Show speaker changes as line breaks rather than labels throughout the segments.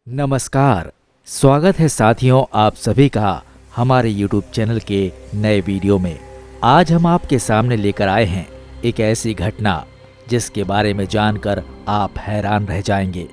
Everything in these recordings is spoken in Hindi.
नमस्कार। स्वागत है साथियों आप सभी का हमारे YouTube चैनल के नए वीडियो में। आज हम आपके सामने लेकर आए हैं एक ऐसी घटना जिसके बारे में जानकर आप हैरान रह जाएंगे।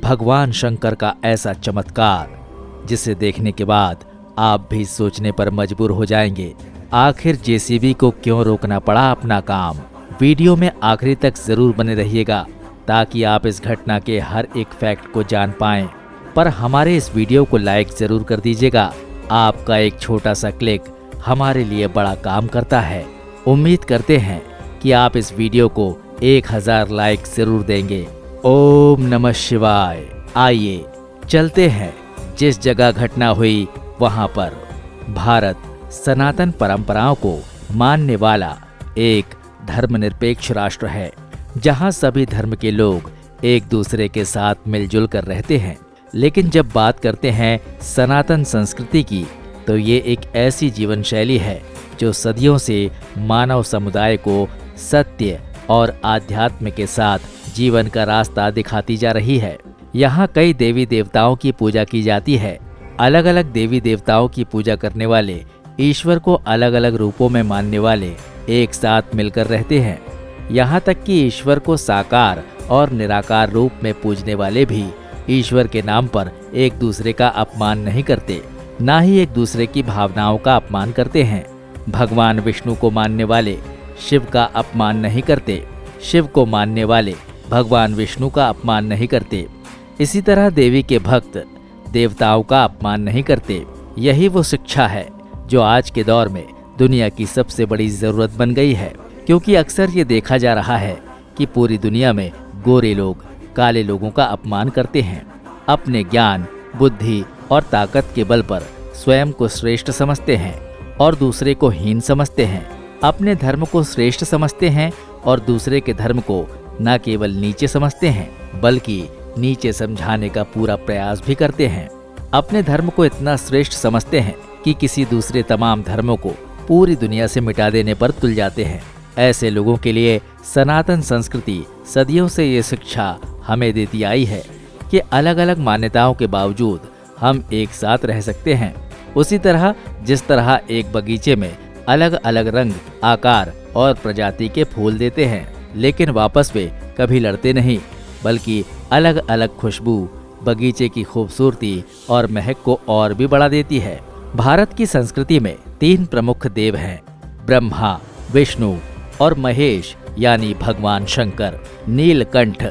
भगवान शंकर का ऐसा चमत्कार जिसे देखने के बाद आप भी सोचने पर मजबूर हो जाएंगे, आखिर जेसीबी को क्यों रोकना पड़ा अपना काम। वीडियो में आखिरी तक जरूर बने रहिएगा ताकि आप इस घटना के हर एक फैक्ट को जान पाएं। पर हमारे इस वीडियो को लाइक जरूर कर दीजिएगा। आपका एक छोटा सा क्लिक हमारे लिए बड़ा काम करता है। उम्मीद करते हैं कि आप इस वीडियो को 1000 लाइक जरूर देंगे। ओम नमः शिवाय। आइए चलते हैं जिस जगह घटना हुई वहां पर। भारत सनातन परंपराओं को मानने वाला एक धर्मनिरपेक्ष राष्ट्र है, जहां सभी धर्म के लोग एक दूसरे के साथ मिलजुल कर रहते हैं। लेकिन जब बात करते हैं सनातन संस्कृति की, तो ये एक ऐसी जीवन शैली है जो सदियों से मानव समुदाय को सत्य और आध्यात्म के साथ जीवन का रास्ता दिखाती जा रही है। यहाँ कई देवी देवताओं की पूजा की जाती है। अलग अलग देवी देवताओं की पूजा करने वाले, ईश्वर को अलग अलग रूपों में मानने वाले एक साथ मिलकर रहते हैं। यहाँ तक कि ईश्वर को साकार और निराकार रूप में पूजने वाले भी ईश्वर के नाम पर एक दूसरे का अपमान नहीं करते, ना ही एक दूसरे की भावनाओं का अपमान करते हैं। भगवान विष्णु को मानने वाले शिव का अपमान नहीं करते, शिव को मानने वाले भगवान विष्णु का अपमान नहीं करते। इसी तरह देवी के भक्त देवताओं का अपमान नहीं करते। यही वो शिक्षा है जो आज के दौर में दुनिया की सबसे बड़ी जरूरत बन गई है, क्योंकि अक्सर ये देखा जा रहा है कि पूरी दुनिया में गोरे लोग काले लोगों का अपमान करते हैं। अपने ज्ञान, बुद्धि और ताकत के बल पर स्वयं को श्रेष्ठ समझते हैं और दूसरे को हीन समझते हैं। अपने धर्म को श्रेष्ठ समझते हैं और दूसरे के धर्म को न केवल नीचे समझते हैं, बल्कि नीचे समझाने का पूरा प्रयास भी करते हैं। अपने धर्म को इतना श्रेष्ठ समझते हैं कि किसी दूसरे तमाम धर्मों को पूरी दुनिया से मिटा देने पर तुल जाते हैं। ऐसे लोगों के लिए सनातन संस्कृति सदियों से ये शिक्षा हमें देती आई है कि अलग अलग मान्यताओं के बावजूद हम एक साथ रह सकते हैं। उसी तरह जिस तरह एक बगीचे में अलग अलग रंग, आकार और प्रजाति के फूल देते हैं, लेकिन वापस वे कभी लड़ते नहीं, बल्कि अलग अलग खुशबू बगीचे की खूबसूरती और महक को और भी बढ़ा देती है। भारत की संस्कृति में 3 प्रमुख देव हैं, ब्रह्मा, विष्णु और महेश यानी भगवान शंकर। नीलकंठ,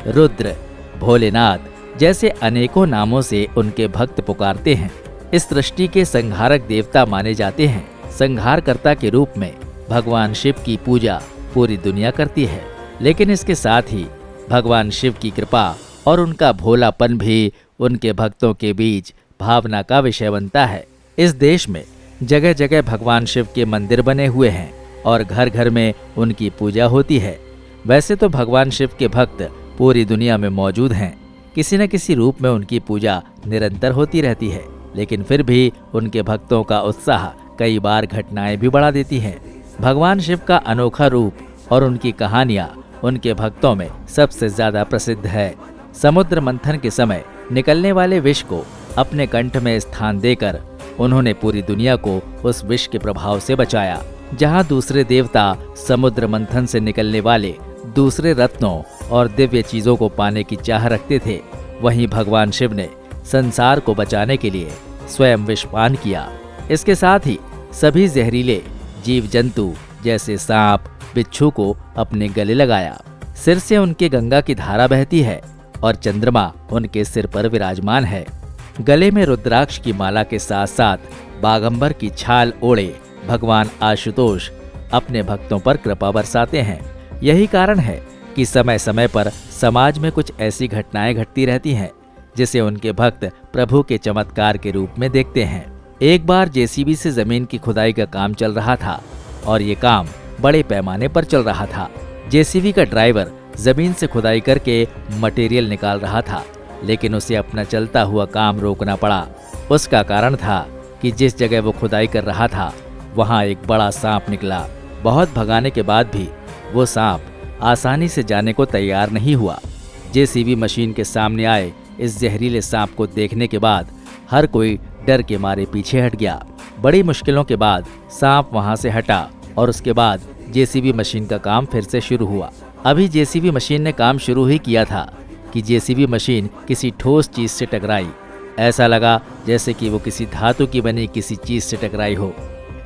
रुद्र, भोलेनाथ जैसे अनेकों नामों से उनके भक्त पुकारते हैं। इस सृष्टि के संहारक देवता माने जाते हैं। संहारकर्ता के रूप में भगवान शिव की पूजा पूरी दुनिया करती है, लेकिन इसके साथ ही भगवान शिव की कृपा और उनका भोलापन भी उनके भक्तों के बीच भावना का विषय बनता है। इस देश में जगह जगह भगवान शिव के मंदिर बने हुए हैं और घर घर में उनकी पूजा होती है। वैसे तो भगवान शिव के भक्त पूरी दुनिया में मौजूद हैं, किसी न किसी रूप में उनकी पूजा निरंतर होती रहती है, लेकिन फिर भी उनके भक्तों का उत्साह कई बार घटनाएं भी बढ़ा देती हैं। भगवान शिव का अनोखा रूप और उनकी कहानियां उनके भक्तों में सबसे ज्यादा प्रसिद्ध है। समुद्र मंथन के समय निकलने वाले विष को अपने कंठ में स्थान देकर उन्होंने पूरी दुनिया को उस विष के प्रभाव से बचाया। जहाँ दूसरे देवता समुद्र मंथन से निकलने वाले दूसरे रत्नों और दिव्य चीजों को पाने की चाह रखते थे, वहीं भगवान शिव ने संसार को बचाने के लिए स्वयं विषपान किया। इसके साथ ही सभी जहरीले जीव जंतु जैसे सांप, बिच्छू को अपने गले लगाया। सिर से उनके गंगा की धारा बहती है और चंद्रमा उनके सिर पर विराजमान है। गले में रुद्राक्ष की माला के साथ साथ बागंबर की छाल ओढ़े भगवान आशुतोष अपने भक्तों पर कृपा बरसाते हैं। यही कारण है कि समय समय पर समाज में कुछ ऐसी घटनाएं घटती रहती हैं जिसे उनके भक्त प्रभु के चमत्कार के रूप में देखते हैं। एक बार जेसीबी से जमीन की खुदाई का काम चल रहा था और ये काम बड़े पैमाने पर चल रहा था। जेसीबी का ड्राइवर जमीन से खुदाई करके मटेरियल निकाल रहा था, लेकिन उसे अपना चलता हुआ काम रोकना पड़ा। उसका कारण था कि जिस जगह वो खुदाई कर रहा था वहाँ एक बड़ा सांप निकला। बहुत भगाने के बाद भी वो सांप आसानी से जाने को तैयार नहीं हुआ। जेसीबी मशीन के सामने आए इस जहरीले सांप को देखने के बाद हर कोई डर के मारे पीछे हट गया। बड़ी मुश्किलों के बाद सांप वहां से हटा और उसके बाद जेसीबी मशीन का काम फिर से शुरू हुआ। अभी जेसीबी मशीन ने काम शुरू ही किया था कि जेसीबी मशीन किसी ठोस चीज से टकराई। ऐसा लगा जैसे कि वो किसी धातु की बनी किसी चीज से टकराई हो।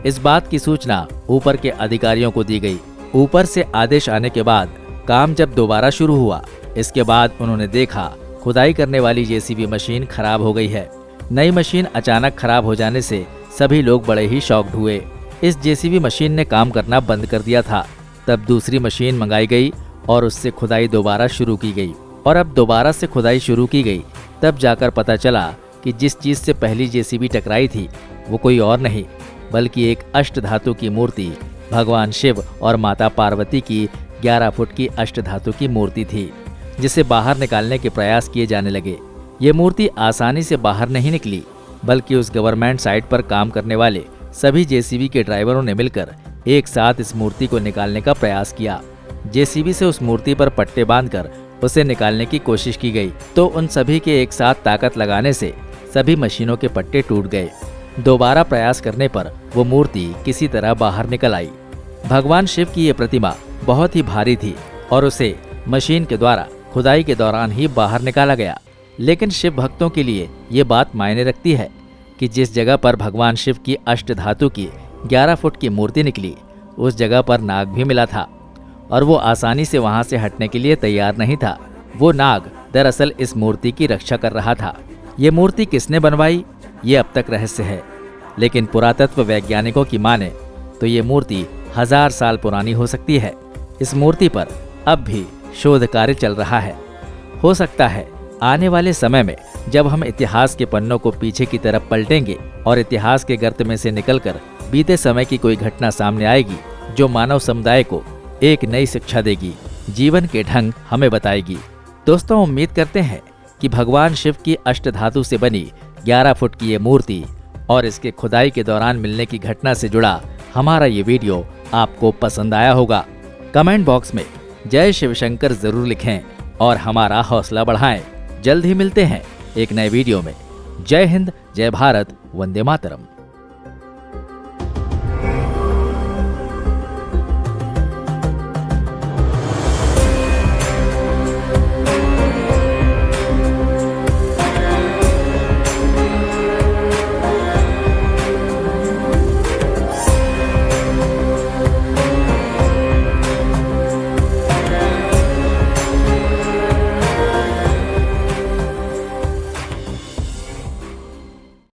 इस बात की सूचना ऊपर के अधिकारियों को दी गई। ऊपर से आदेश आने के बाद काम जब दोबारा शुरू हुआ, इसके बाद उन्होंने देखा खुदाई करने वाली जेसीबी मशीन खराब हो गई है। नई मशीन अचानक खराब हो जाने से सभी लोग बड़े ही शॉक्ड हुए। इस जेसीबी मशीन ने काम करना बंद कर दिया था। तब दूसरी मशीन मंगाई गई और उससे खुदाई दोबारा शुरू की गई। और अब दोबारा से खुदाई शुरू की गई, तब जाकर पता चला कि जिस चीज से पहली जेसीबी टकराई थी वो कोई और नहीं बल्कि एक अष्टधातु की मूर्ति भगवान शिव और माता पार्वती की 11 फुट की अष्टधातु की मूर्ति थी, जिसे बाहर निकालने के प्रयास किए जाने लगे। ये मूर्ति आसानी से बाहर नहीं निकली, बल्कि उस गवर्नमेंट साइट पर काम करने वाले सभी जेसीबी के ड्राइवरों ने मिलकर एक साथ इस मूर्ति को निकालने का प्रयास किया। जेसीबी से उस मूर्ति पर पट्टे बांधकर उसे निकालने की कोशिश की गई, तो उन सभी के एक साथ ताकत लगाने से सभी मशीनों के पट्टे टूट गए। दोबारा प्रयास करने पर वो मूर्ति किसी तरह बाहर निकल आई। भगवान शिव की ये प्रतिमा बहुत ही भारी थी और उसे मशीन के द्वारा खुदाई के दौरान ही बाहर निकाला गया। लेकिन शिव भक्तों के लिए ये बात मायने रखती है कि जिस जगह पर भगवान शिव की अष्टधातु की 11 फुट की मूर्ति निकली, उस जगह पर नाग भी मिला था और वो आसानी से वहां से हटने के लिए तैयार नहीं था। वो नाग दरअसल इस मूर्ति की रक्षा कर रहा था। ये मूर्ति किसने बनवाई, ये अब तक रहस्य है। लेकिन पुरातत्व वैज्ञानिकों की माने तो ये मूर्ति 1000 साल पुरानी हो सकती है। इस मूर्ति पर अब भी शोध कार्य चल रहा है। हो सकता है आने वाले समय में जब हम इतिहास के पन्नों को पीछे की तरफ पलटेंगे और इतिहास के गर्त में से निकलकर बीते समय की कोई घटना सामने आएगी जो मानव समुदाय को एक नई शिक्षा देगी, जीवन के ढंग हमें बताएगी। दोस्तों, उम्मीद करते हैं कि भगवान शिव की अष्टधातु से बनी 11 फुट की ये मूर्ति और इसके खुदाई के दौरान मिलने की घटना से जुड़ा हमारा ये वीडियो आपको पसंद आया होगा। कमेंट बॉक्स में जय शिव शंकर जरूर लिखें और हमारा हौसला बढ़ाएं। जल्द ही मिलते हैं एक नए वीडियो में। जय हिंद, जय भारत, वंदे मातरम।